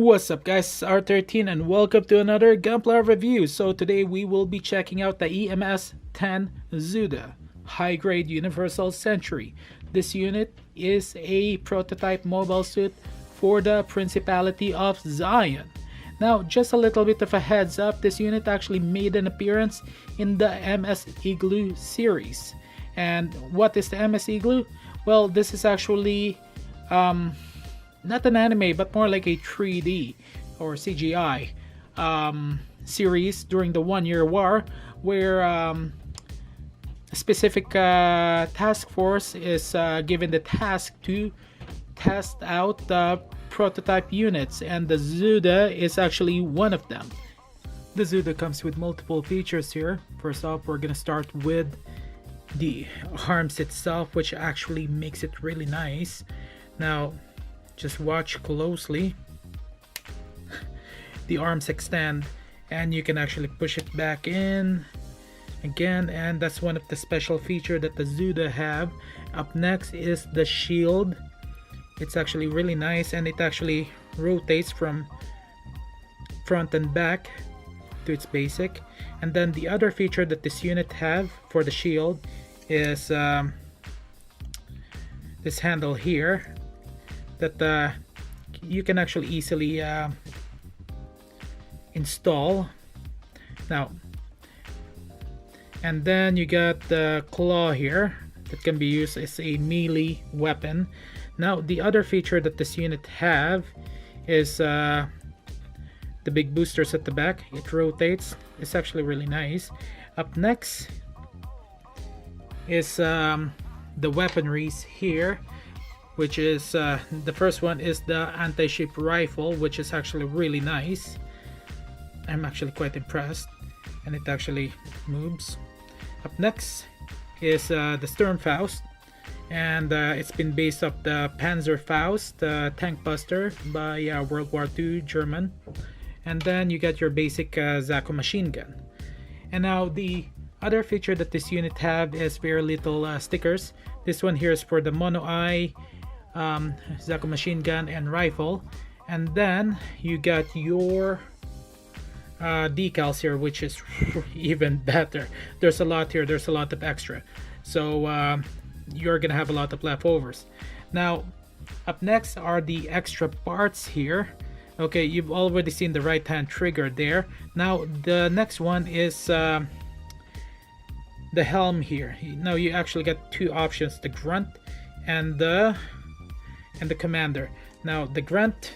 What's up guys, it's R13 and welcome to another Gunpla review. So today we will be checking out the Ems-10 Zudah High Grade Universal Sentry. This unit is a prototype mobile suit for the Principality of Zion. Now just a little bit of a heads up, this unit actually made an appearance in the MS Igloo series. And what is the MS Igloo? Well, this is actually not an anime but more like a 3D or CGI series during the 1-year war, where a specific task force is given the task to test out the prototype units, and the Zudah is actually one of them. The Zudah comes with multiple features here. First off, we're gonna start with the arms itself, which actually makes it really nice. Now just watch closely. The arms extend and you can actually push it back in again, and that's one of the special features that the Zudah have. Up next is the shield. It's actually really nice and it actually rotates from front and back to its basic. And then the other feature that this unit have for the shield is this handle here that you can actually easily install now. And then you got the claw here that can be used as a melee weapon. Now the other feature that this unit have is the big boosters at the back. It rotates. It's actually really nice. Up next is the weaponries here, which is the first one is the anti-ship rifle, which is actually really nice. I'm actually quite impressed, and it actually moves. Up next is the Sturmfaust, and it's been based off the Panzerfaust tank buster by World War II German. And then you get your basic Zaku machine gun. And now the other feature that this unit have is very little stickers. This one here is for the mono eye, Zaku machine gun and rifle. And then you got your decals here, which is even better. There's a lot here, there's a lot of extra, so you're gonna have a lot of leftovers. Now up next are the extra parts here. Okay, you've already seen the right hand trigger there. Now the next one is the helm here. Now you actually get two options, the grunt and the commander. Now the grunt,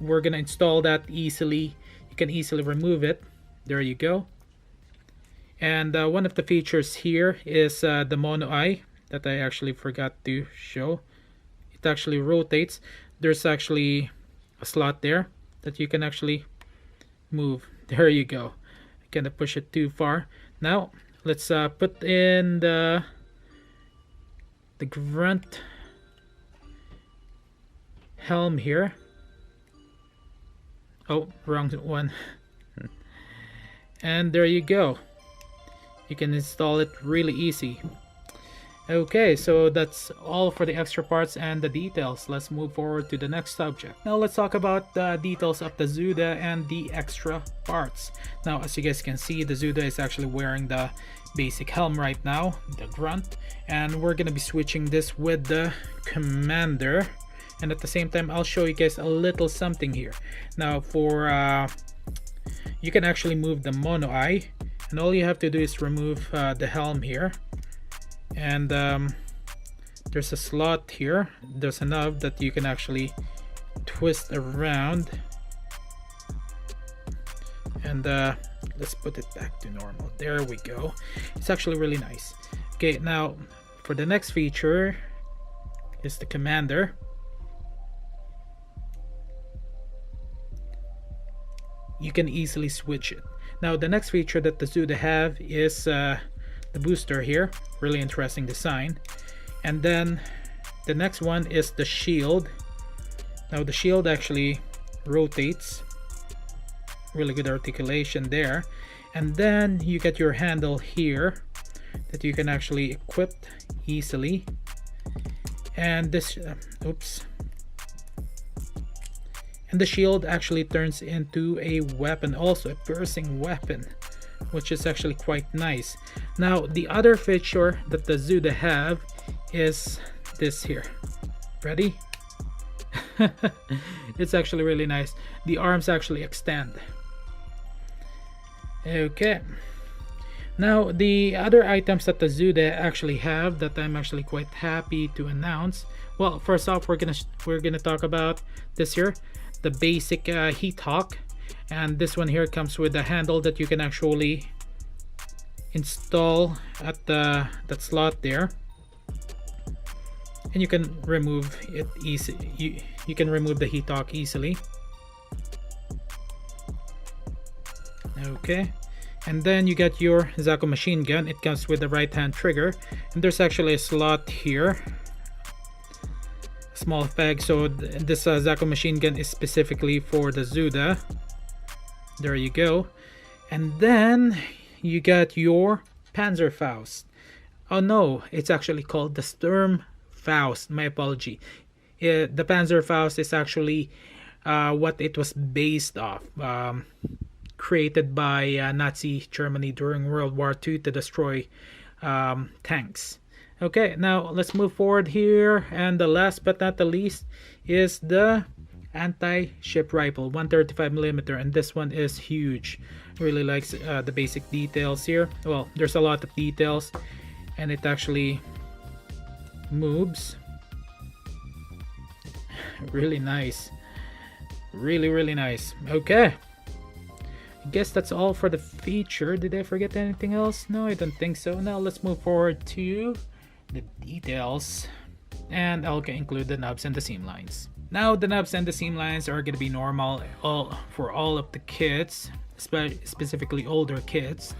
we're gonna install that easily. You can easily remove it. There you go. And one of the features here is the mono eye that I actually forgot to show. It actually rotates. There's actually a slot there that you can actually move. There you go. I can't push it too far. Now let's put in the grunt helm here. Oh, wrong one. And there you go. You can install it really easy. Okay, so that's all for the extra parts and the details. Let's move forward to the next subject. Now let's talk about the details of the Zudah and the extra parts. Now as you guys can see, the Zudah is actually wearing the basic helm right now, the grunt, and we're gonna be switching this with the commander. And at the same time, I'll show you guys a little something here. Now for you can actually move the mono eye, and all you have to do is remove the helm here. And there's a slot here. There's a knob that you can actually twist around. And let's put it back to normal. There we go. It's actually really nice. Okay, now for the next feature is the commander. You can easily switch it. Now the next feature that the Zudah have is the booster here. Really interesting design. And then the next one is the shield. Now the shield actually rotates. Really good articulation there. And then you get your handle here that you can actually equip easily. And this oops, And the shield actually turns into a weapon, also a piercing weapon, which is actually quite nice. Now the other feature that the Zudah have is this here. Ready? It's actually really nice. The arms actually extend. Okay. Now the other items that the Zudah actually have that I'm actually quite happy to announce. Well, first off, we're gonna talk about this here, the basic Hguc, and this one here comes with a handle that you can actually install at that slot there, and you can remove it easy. You can remove the Hguc easily. Okay, and then you got your Zaku machine gun. It comes with the right hand trigger, and there's actually a slot here, small peg. So this Zaku machine gun is specifically for the Zudah. There you go. And then you got your Panzerfaust. Oh no, it's actually called the Sturmfaust. My apology. The Panzerfaust is actually what it was based off. Created by Nazi Germany during World War II to destroy tanks. Okay, now let's move forward here, and the last but not the least is the anti-ship rifle, 135mm, and this one is huge. Really likes the basic details here. Well, there's a lot of details, and it actually moves. Really nice. Really nice. Okay. I guess that's all for the feature. Did I forget anything else? No, I don't think so. Now let's move forward to the details, and I'll include the nubs and the seam lines. Now the nubs and the seam lines are going to be normal for all of the kits, specifically older kits.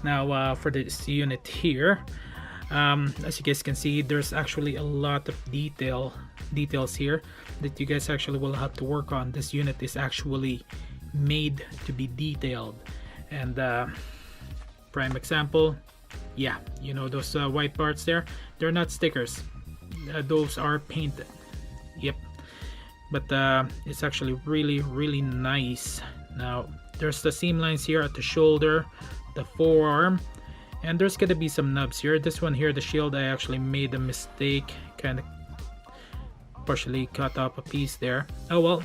Now for this unit here, as you guys can see, there's actually a lot of details here that you guys actually will have to work on. This unit is actually made to be detailed, and prime example, yeah, you know those white parts there, they're not stickers, those are painted. Yep. But it's actually really nice. Now there's the seam lines here at the shoulder, the forearm, and there's gonna be some nubs here. This one here, the shield, I actually made a mistake, kind of partially cut off a piece there. Oh well.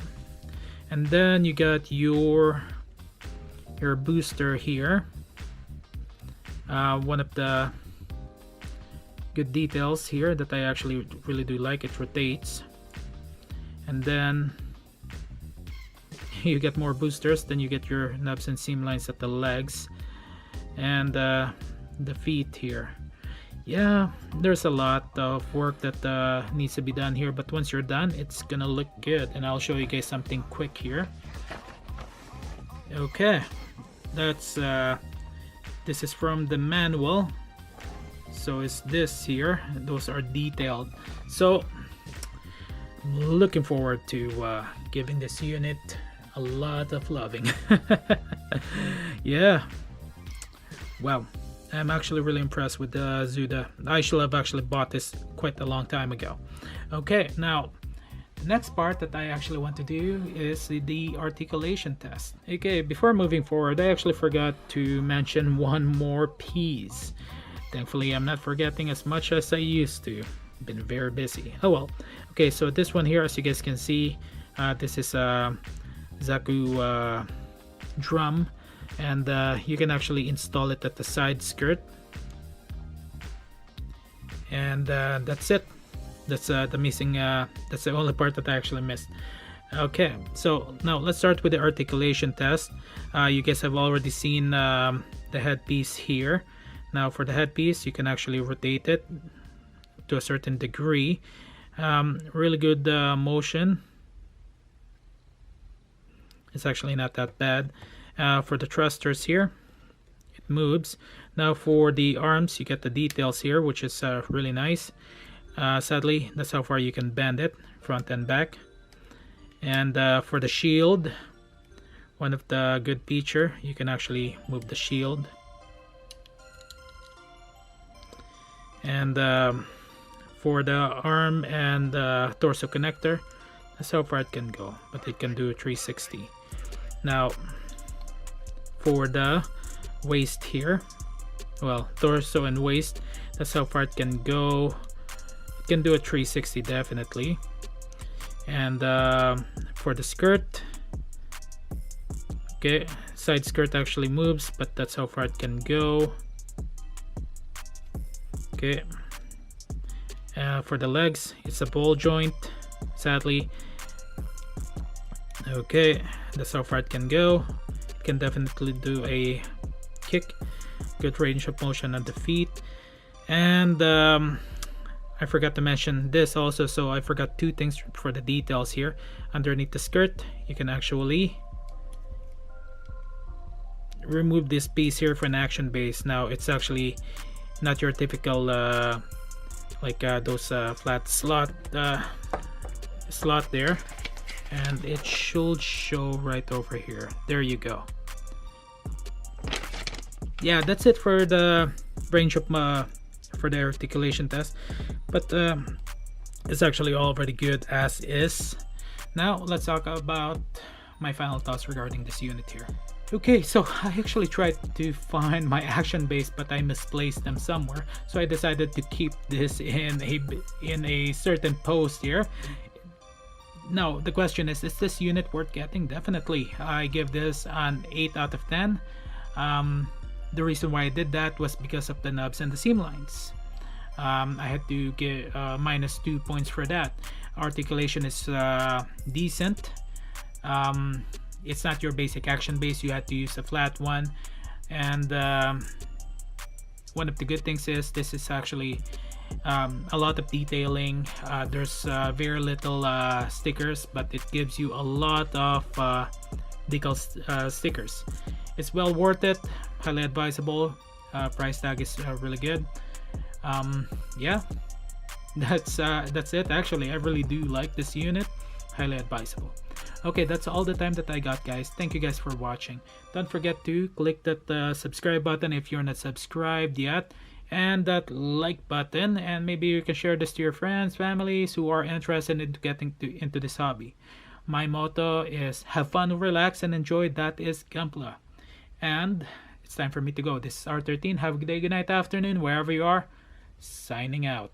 And then you got your booster here. One of the good details here that I actually really do like, it rotates. And then you get more boosters. Then you get your nubs and seam lines at the legs and the feet here. Yeah, there's a lot of work that needs to be done here, but once you're done, it's gonna look good. And I'll show you guys something quick here. Okay, that's this is from the manual. So is this here. Those are detailed. So I'm looking forward to giving this unit a lot of loving. Yeah, wow. I'm actually really impressed with the Zudah. I should have actually bought this quite a long time ago. Okay, now the next part that I actually want to do is the articulation test. Okay, before moving forward, I actually forgot to mention one more piece. Thankfully, I'm not forgetting as much as I used to. Been very busy. Oh well. Okay, so this one here, as you guys can see, this is a Zaku drum. And you can actually install it at the side skirt, and that's it. That's the missing. That's the only part that I actually missed. Okay, so now let's start with the articulation test. You guys have already seen the headpiece here. Now for the headpiece, you can actually rotate it to a certain degree. Really good motion. It's actually not that bad. For the thrusters here, it moves. Now for the arms, you get the details here, which is really nice. Sadly, that's how far you can bend it, front and back. And for the shield, one of the good feature, you can actually move the shield. And for the arm and torso connector, That's how far it can go, but it can do 360. Now, for the waist here, well, torso and waist, that's how far it can go. It can do a 360 definitely. And for the skirt, okay, side skirt actually moves, but that's how far it can go. Okay. For the legs, it's a ball joint, sadly. Okay, that's how far it can go. It can definitely do a kick. Good range of motion on the feet. And I forgot to mention this also, so I forgot two things for the details here. Underneath the skirt, you can actually remove this piece here for an action base. Now, it's actually not your typical like those flat slot there, and it should show right over here. There you go. Yeah, that's it for the range of for the articulation test, but it's actually already good as is. Now let's talk about my final thoughts regarding this unit here. Okay, so I actually tried to find my action base, but I misplaced them somewhere, so I decided to keep this in a certain post here. Now the question is this unit worth getting? Definitely. I give this an 8 out of 10. The reason why I did that was because of the nubs and the seam lines. I had to get -2 points for that. Articulation is decent. It's not your basic action base. You had to use a flat one, and one of the good things is this is actually a lot of detailing. There's very little stickers, but it gives you a lot of decal stickers. It's well worth it, highly advisable. Price tag is really good. Yeah, that's it. Actually, I really do like this unit, highly advisable. Okay, that's all the time that I got, guys. Thank you guys for watching. Don't forget to click that subscribe button if you're not subscribed yet, and that like button, and maybe you can share this to your friends, families who are interested in getting into this hobby. My motto is have fun, relax, and enjoy. That is Gampla. And it's time for me to go. This is R13. Have a good day, good night, afternoon, wherever you are. Signing out.